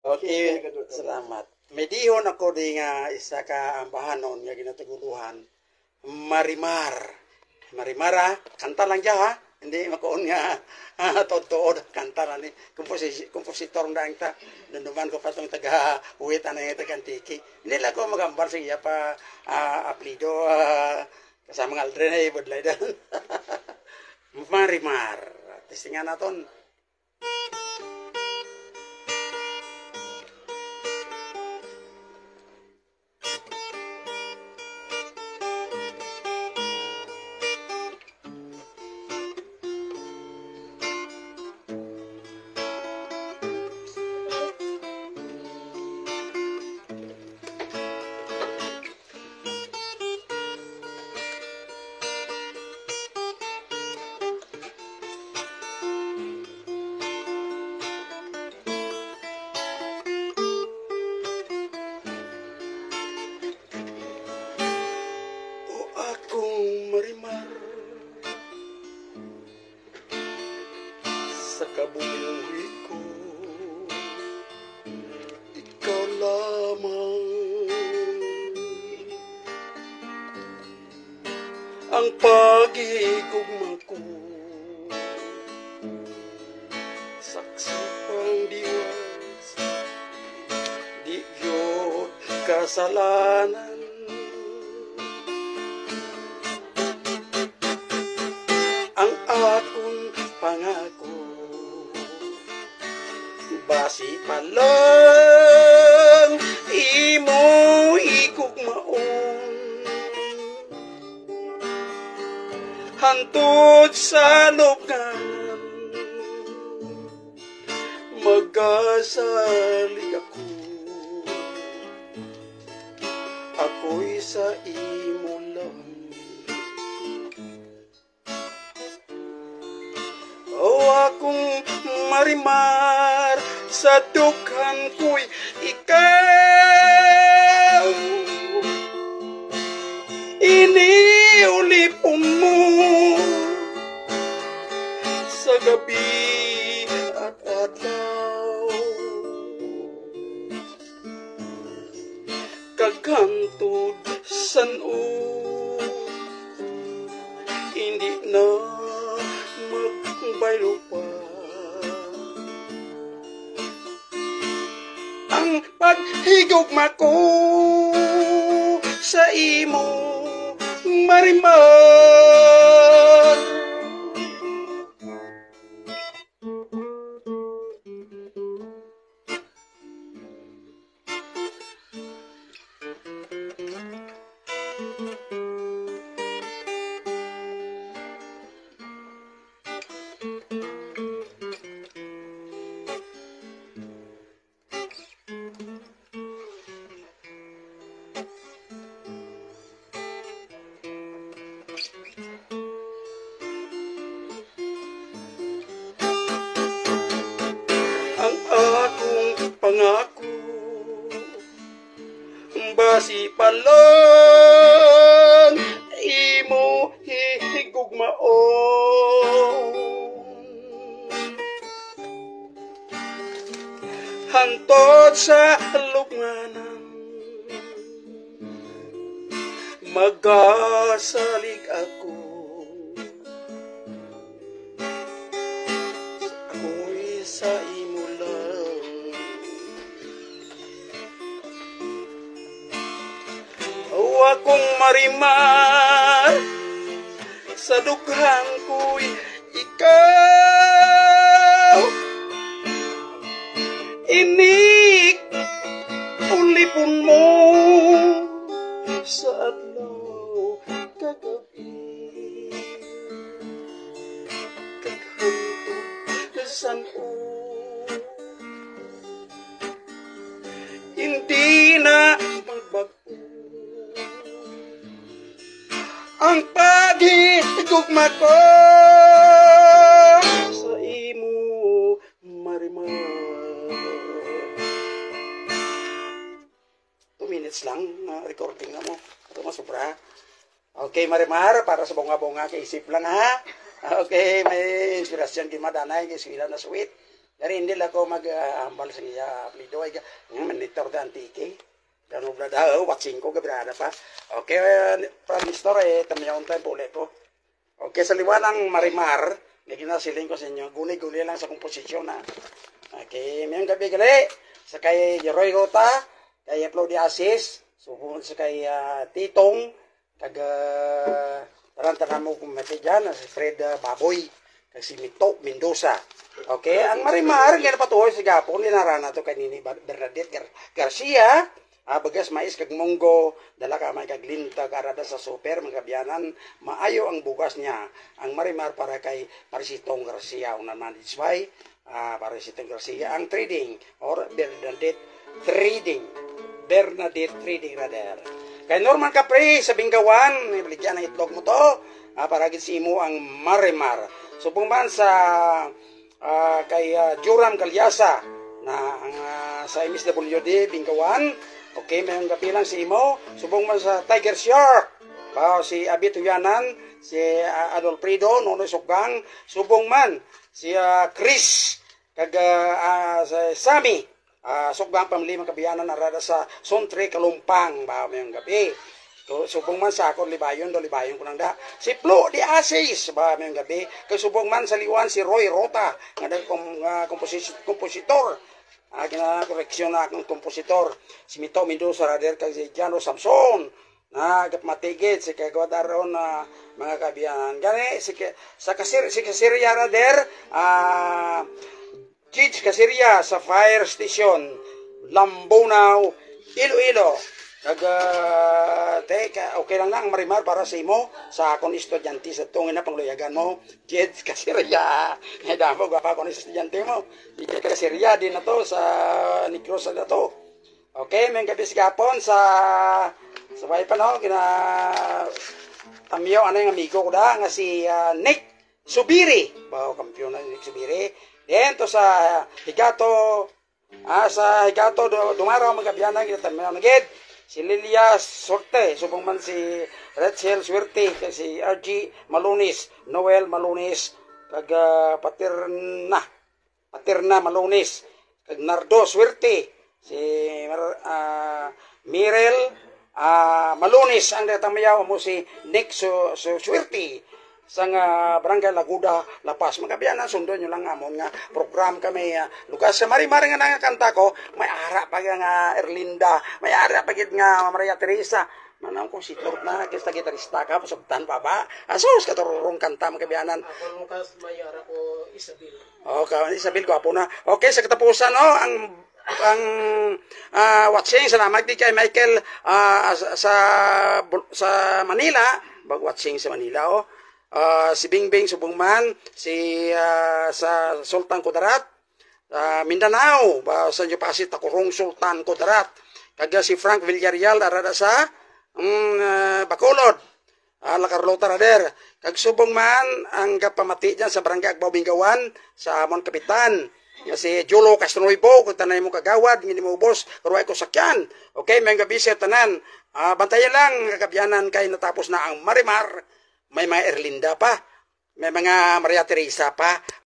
Okay, salamat. Medihon ako di nga isa ka ambahanon nga ginataguluhan. Marimar. Marimar ha? Kanta lang dyan ha? Hindi makoon nga totoo kanta lang ni kompositor na ang ta. Nanuman ko pa itong taga-uwit na yung taga-antiki. Hindi lang ko magambal sa iya pa aplido kasama ng aldrin na ibudlay dan. Marimar. Testingan natin. Marimar sa kabuhi ko, ikaw lamang ang pag-igugma ko, saksi pang diwas, di yun kasalanan. Ang akong pangako, basi pa lang imo igugmaon, hantod sa lugan, magasalig ako, ako'y sa imo lang. O akong marimar, sa dughan ko'y ikaw. Iniulipon mo sa gabi at adlaw. Kagantod san-o, hindi na magbaylo pa. Ang paghigugma ko sa imo, Marimar. Ang akong pangako, basi pa lang imo higugmaon, hantod sa lugmanan, magasalig ako, ako'y sa imo lang. O akong marimar, sa dughan ko'y ikaw. Inik ulipon mo sa adlaw kagabi, kaghantod san-o, hindi na magbago ang paghigugma ko sa imo, Marimar. 2 minutes lang na recording na mo. Ito masubra. Okay, Marimar, para sa bunga-bunga, kaisip lang ha. Okay, may inspirasyon kay Madanay, kay Swila na sweet. Pero hindi lang ako mag-ambal sa iya aplido. Ay, monitor da antike. Ganun na daw, watching ko, gabrada pa. Okay, Prime Minister, tamayaon tayo puli ko. Okay, sa liwanang Marimar, may ginasiling ko sa inyo, guli-guli lang sa komposisyon na. Okay, mayang gabi gali, sa kay Roy Rota, kay Aplodi Asis, sa kay Titong, tarantanan mo kung mati dyan, si Fred Baboy, kag si Mito Mendoza. Okay, ang Marimar, nga napatuhoy sa Gapon, linarana to kay Nini Bernadette Garcia, bagas mais kag munggo, dala ka may kaglinta karada sa super, mga kabyanan, maayo ang bugas niya. Ang Marimar para kay Parisitong Garcia, unan man this way, Parisitong Garcia, ang trading, or Bernadette Trading rather. Kay Norman Capri sa Bingawan, ibaligyan ang itlog mo to, para gitsimo ang Marimar. Subong man sa kay Joram Galyasa, na ang sa MSWD Bingawan. Okay, mayroong kapilang si Imo. Subong man sa Tiger Shark. Si Abi Tuyanan, si Adolfredo, Nonoy Sukgang. Subong man si Chris, kag sa Sami. Sukgang pamilya kabiyanan narada sa Sontre Kalumpang. Mayroong gabi. Subong man sa ako, libayon ko nang da. Si Flo Di Asis, mayroong gabi. Subong man sa Liwan si Roy Rota, nga kompositor. Kina-koreksyon na akong kompositor. Si Mito Mendoza rader kag si Jano Samson. Matigit si kagwadaron na mga kabiyanan. Gani si Kasirya rader, Gidge Kasirya sa fire station Lambunaw, Iloilo. Okay lang na ang Marimar para sa imo sa akong estudyante sa tungin na pangluyagan mo. Kids Kasirya. Damo pa akong estudyante mo. Kids Kasirya din na to sa Negros na to. Okay, may gabi sigapon sa sabay pa no, tamiyo ano yung amigo ko da nga si Nick Subiri. Kampiyon na Nick Subiri. Then to sa Higato, dumaraw magabiyanan kita tamiyo na gid. Si Lilia Sorte, subong man si Rachel Swerte, si RG Malunis, Noel Malunis, kag Paterna Malunis, kag Nardo Swerte, si Mirel Malunis, ang natamayaw mo si Nick Swerte, sang Barangay Laguda, La Paz. Magabiyanan, sundon nyo lang amon nga program kami. Lukas sa Marimar nga nangakanta ko, may ara pa nga Erlinda, may ara pa nga Maria Teresa. Manang kong sitlot na, kista gitarista ka, pasabtan pa ba? Asos, katururong kanta, magabiyanan. Ako lukas, may ara ko Isabel. Isabel, gwapo na. Okay, sa katapusan, ang watching, salamat di kay Michael sa Manila, watching sa Manila, si Bingbing Subungman, sa Sultan Kudarat, Mindanao, sa New Pasit, Takurong Sultan Kudarat, kaga si Frank Villarreal, arada sa Bacolod, La Carlota Rader, kag Subungman, ang kapamati dyan sa Barangay Agbaw Bingawan, sa Amon Kapitan, si Jolo Castronoibo, kung tanay mo kagawad, hindi mo ubos, karuay ko sakyan. Okay, may gabi sa tanan. Bantayan lang, kakabiyanan kay natapos na ang Marimar. May mga Erlinda pa, may mga Maria Teresa pa,